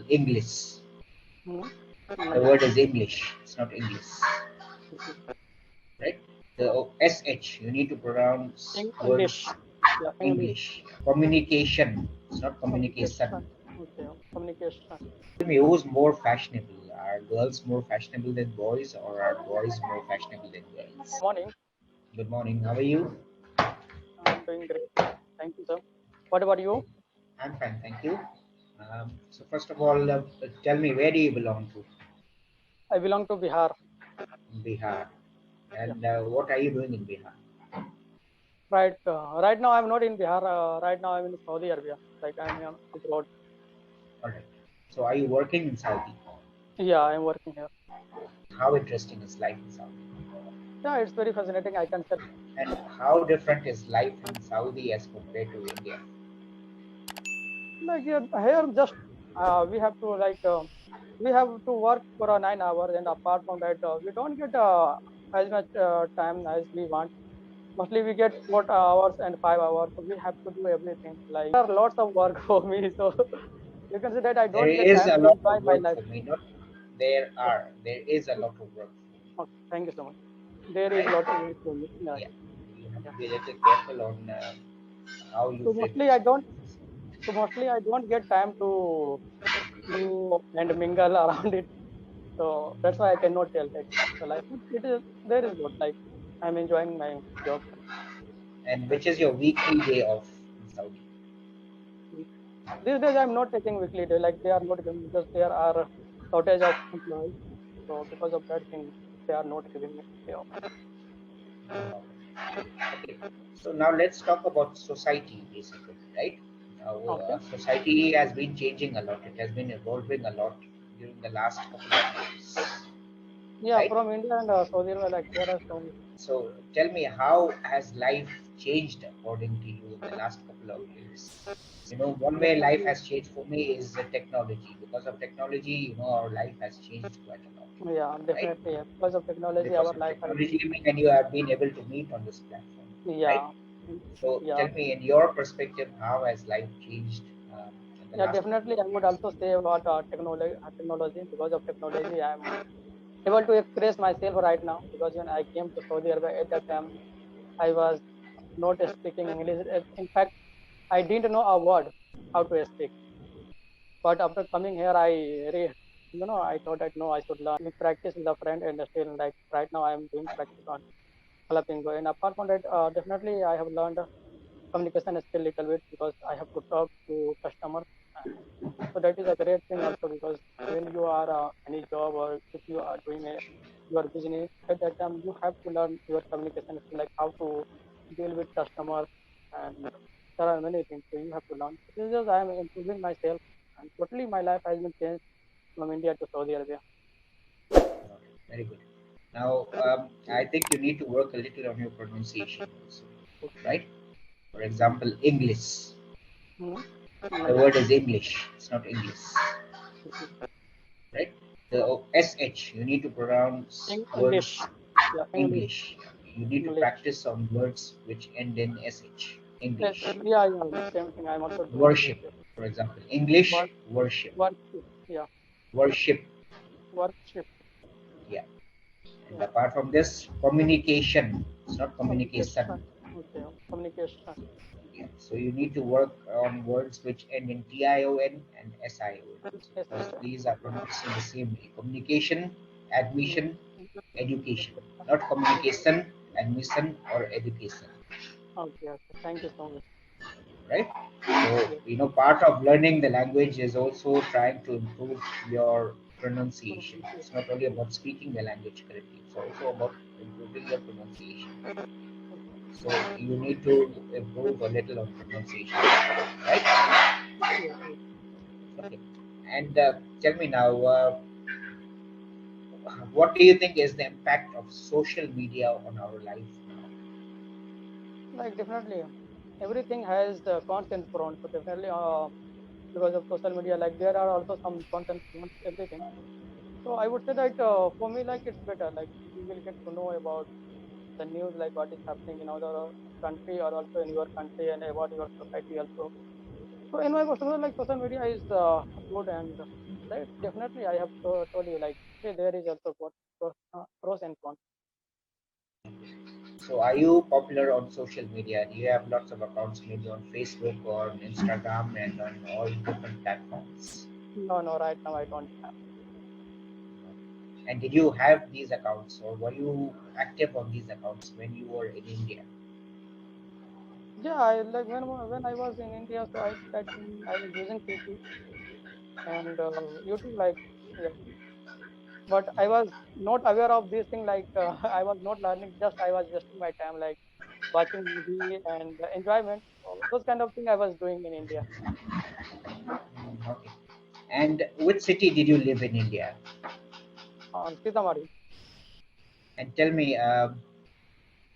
English. Hmm. The word is English. It's not English, right? The sh you need to pronounce English. words Yeah, English. English. Communication. It's not communication. Communication. Okay, communication. Tell me, who's more fashionable? Are girls more fashionable than boys, or are boys more fashionable than girls? Morning. Good morning. How are you? I'm doing great. Thank you, sir. What about you? I'm fine, thank you. So first of all, tell me, where do you belong to? I belong to Bihar. Bihar. Yeah. And what are you doing in Bihar? Right. Right now I'm not in Bihar. Right now I'm in Saudi Arabia. Like I'm abroad. All right. So are you working in Saudi? Yeah, I'm working here. How interesting is life in Saudi? Yeah, it's very fascinating. I can say. And how different is life in Saudi as compared to India? Like here, just we have to we have to work for 9 hours, and apart from that, we don't get as much time as we want. Mostly we get 4 hours and 5 hours, so we have to do everything. Like there are lots of work for me, so you can say that I There don't get is time a to lot enjoy of my work life. for me. Not there Okay, are. There is a lot of work for me, okay, thank you so much. There is a right? lot of work for me. Yeah, Yeah. You have yeah. to be a little careful on how you So frame mostly I yourself. don't. So mostly I don't get time to do and mingle around it. So that's why I cannot tell that the life. It is there is good. Like I'm enjoying my job. And That's which is your weekly day off in Saudi? it. These days I'm not taking weekly day. Like they are not giving because there are shortage of employees. So because of that thing, they are not giving me day off. Okay, so now let's talk about society basically, right? Now, Okay. society has been changing a lot. It has been evolving a lot during the last couple of years, Yeah, right? from India and Saudi Arabia, like there are some. So tell me, how has life changed according to you in the last couple of years? One way life Definitely. has changed for me is the technology. Because of technology, our life has changed quite a lot, Yeah, right? definitely. Yeah. Because of technology, Because our of life has been. technology, me and you have been able to meet on this platform, right? Yeah. So Yeah. tell me, in your perspective, how has life changed in the Yeah, last couple definitely. of I would years? also say about technology. Because of technology, I am able to express myself right now. Because when I came to Saudi Arabia at that time, I was not speaking English. In fact, I didn't know a word how to speak. But after coming here, I thought that no, I should learn. We practice with a friend, and still like right now, I am doing practice on Clapingo. And apart from that, definitely I have learned communication skill little bit because I have to talk to customers. So that is a great thing also because when you are any job or if you are doing your business at that time you have to learn your communication skill like how to deal with customers and there are many things so you have to learn. It is just I am improving myself and totally my life has been changed from India to Saudi Arabia. Okay, very good. Now, I think you need to work a little on your pronunciation also, right? For example, English. Hmm. The word is English. It's not English, right? The sh you need to pronounce English. words Yeah, English. English. You need to English. practice on words which end in sh. English. Yeah, yeah, same thing. I'm also doing this. Worship, for example, English Work, worship. worship. Yeah, Worship, worship. yeah. And Yeah. apart from this, communication. It's not communication. Communication. Okay. Communication. Yeah. So you need to work on words which end in tion and sion. So Yes, because sir. these are pronounced in the same way. Communication, Mm. admission, education. Education. Not Okay. communication, admission, or education. Okay. Okay. Thank you so much. Right? So, Yes. part of learning the language is also trying to improve your pronunciation. It's Communication. not only about speaking the language correctly, it's also about improving your pronunciation. So, you need to improve a little on pronunciation, right? Yes. Yes. Okay. And tell me now, what do you think is the impact of social media on our life now? Like definitely, everything has the content front. So definitely, because of social media, like there are also some content front everything. So I would say that for me, like it's better. Like you will get to know about the news, like what is happening in other country or also in your country and about your society also. So in my personal like social media is good and like definitely I have told you like there is also pros and cons. So, are you popular on social media? Do you have lots of accounts, maybe on Facebook or on Instagram and on all different platforms? No, no, right now I don't have. And did you have these accounts, or were you active on these accounts when you were in India? Yeah, I like when I was in India, so I that I was using PC and YouTube like yeah. But I was not aware of this thing like I was not learning. Just I was wasting my time like watching movie and enjoyment. So those kind of thing I was doing in India. Okay. And which city did you live in India? Sitamari. And tell me,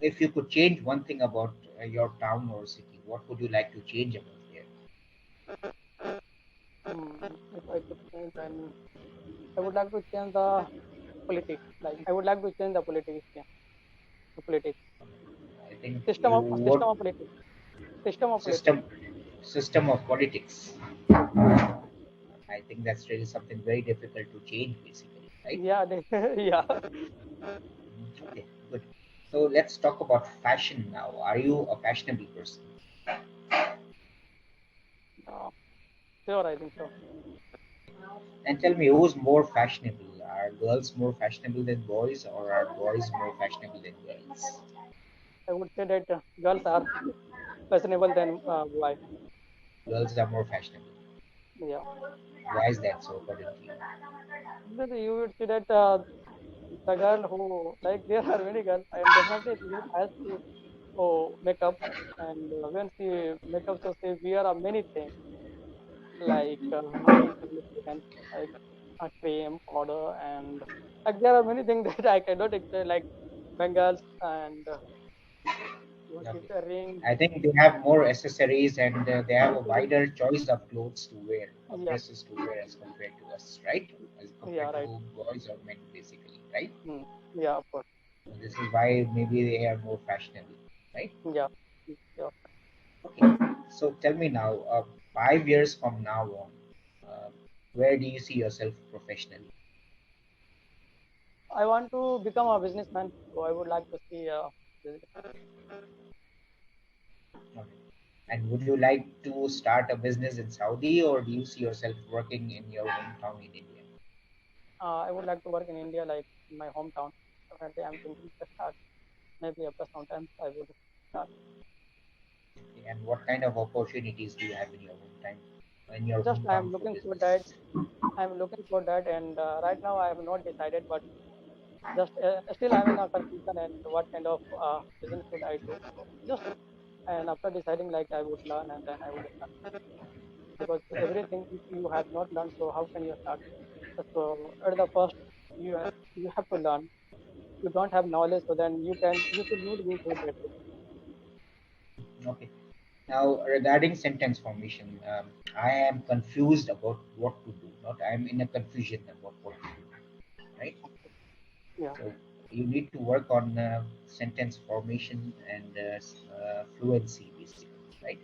if you could change one thing about your town or city, what would you like to change about there? If I could change, then I would like to change the politics. Like I would like to change the politics. Yeah, the politics I think system you of would system of politics. System of politics. system system of politics. Yes. I think that's really something very difficult to change, basically, right? Yeah. Yeah. Okay, good. So let's talk about fashion now. Are you a fashionable person? Uh, sure, I think so. And tell me, who's more fashionable? Are girls more fashionable than boys, or are boys more fashionable than girls? I would say that girls are fashionable than boys. Girls are more fashionable. Yeah. Why is that so, according to you? Then you would see that the girl who like there are many girls and definitely the girl has to make up and when she make up so she wear many things like many ingredients like a cream powder and like there are many things that I cannot explain like bangles and what Okay. is a ring. I think they have more accessories and they have a wider choice of clothes to wear, of Yeah, dresses to wear as compared to us, right? As yeah, compared right. to boys or men, basically, right? Hmm. Yeah, of course. So this is why maybe they are more fashionable, right? Yeah, yeah. Okay. So tell me now, 5 years from now on, uh, where do you see yourself professionally? I want to become a businessman, so I would like to see Okay. And would you like to start a business in Saudi, or do you see yourself working in your hometown in India? I would like to work in India, like in my hometown. Currently, I'm thinking to start. Maybe after some time, I would start. Okay. And what kind of opportunities do you have in your Just I hometown am for looking for that. business? I'm looking for that, and right now I have not decided, but just still I'm in a confusion and what kind of business should I do. So just and after deciding, like I would learn and then I would start because everything if you have not learned, so how can you start? So at the first, you have to learn. You don't have knowledge, so then you should not go for that. Okay. Now, regarding sentence formation, I am confused about what to do. Not I am in a confusion about what to do. Right. Yeah. So you need to work on sentence formation and fluency, basically. Right.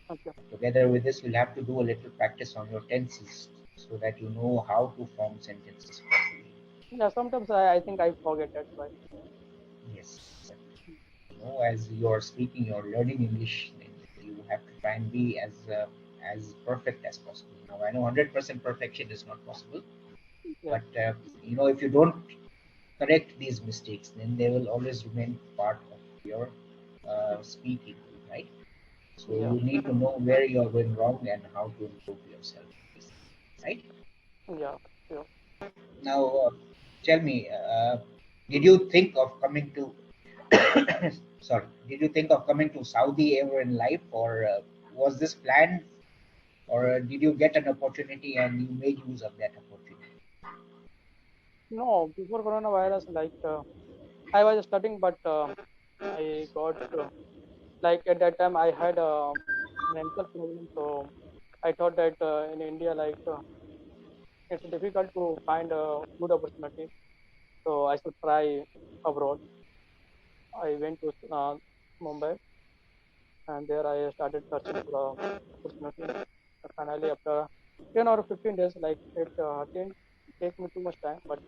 Okay. Together with this, you'll have to do a little practice on your tenses so that you know how to form sentences properly. Yeah. Sometimes I think I forget that. Right. Yes. As you're speaking, you're learning English, then you have to try and be as perfect as possible. Now, I know 100% perfection is not possible, Yeah. but if you don't correct these mistakes, then they will always remain part of your speaking, right? So Yeah. you need to know where you are going wrong and how to improve yourself, right? Yeah. Sure. Now, tell me, did you think of coming to sorry, did you think of coming to Saudi ever in life, or was this planned, or did you get an opportunity and you made use of that opportunity? No, before coronavirus, like I was studying, but I got like at that time I had an ankle problem, so I thought that in India, like it's difficult to find a good opportunity, so I should try abroad. I went to Mumbai, and there I started searching for a opportunity. finally after 10 or 15 days, like it didn't take me too much time, but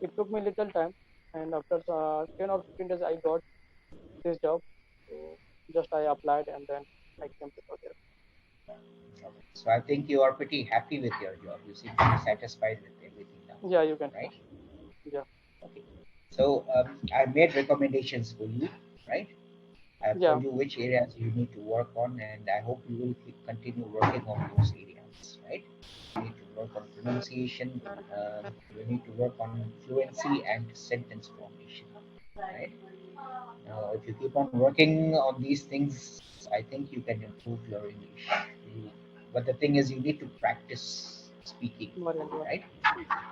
it took me little time. And after 10 or 15 days, I got this job. So just I applied and then I came to Saudi Arabia. Okay. So I think you are pretty happy with your job. You seem to be satisfied with everything now, Yeah, you can say. right? Yeah, Okay. So I made recommendations for you, right? I've yeah, told you which areas you need to work on, and I hope you will continue working on those areas, right? You need to work on pronunciation, you need to work on fluency and sentence formation, right? Now, if you keep on working on these things, I think you can improve your English. You, but the thing is, you need to practice speaking, Marian, yeah, right?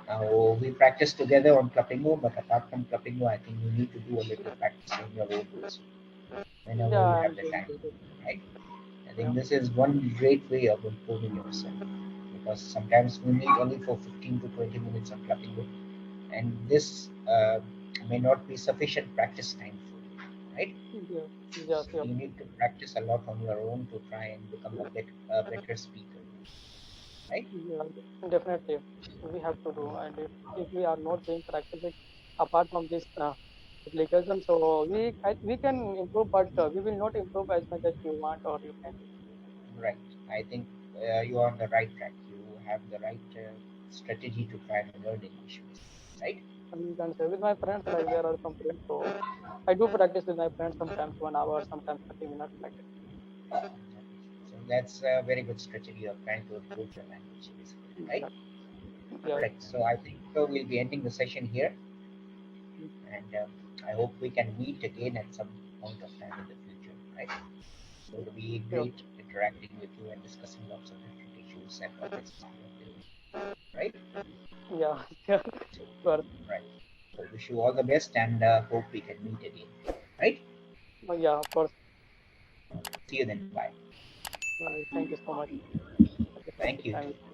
Now, we practice together on Clapingo, but apart from Clapingo, I think you need to do a little practice on your own also, whenever yeah, you I'm have the doing time, good. right? I Yeah, think this is one great way of improving yourself because sometimes we meet only for 15 to 20 minutes on Clapingo, and this may not be sufficient practice time for you, right? yeah, yeah, So sure. you need to practice a lot on your own to try and become a better speaker, right? Yeah, definitely. We have to do, and if we are not doing practicing apart from this application, so we can improve, but we will not improve as much as you want or you can. Right. I think you are on the right track. You have the right strategy to try and learn English, right? And you can say with my friends, like there are some friends, so I do practice with my friends sometimes 1 hour, sometimes 30 minutes, like So that's a very good strategy of trying to improve your language, basically, right? that. Yeah, Right. So I think we'll be ending the session here, and I hope we can meet again at some point of time in the future, right? So it'll be sure. great interacting with you and discussing lots of different issues and topics, right? Yeah, yeah, sure. Right. So wish you all the best and hope we can meet again, right? Yeah, of course. See you then. Bye. Thank you so much for Thank you. time.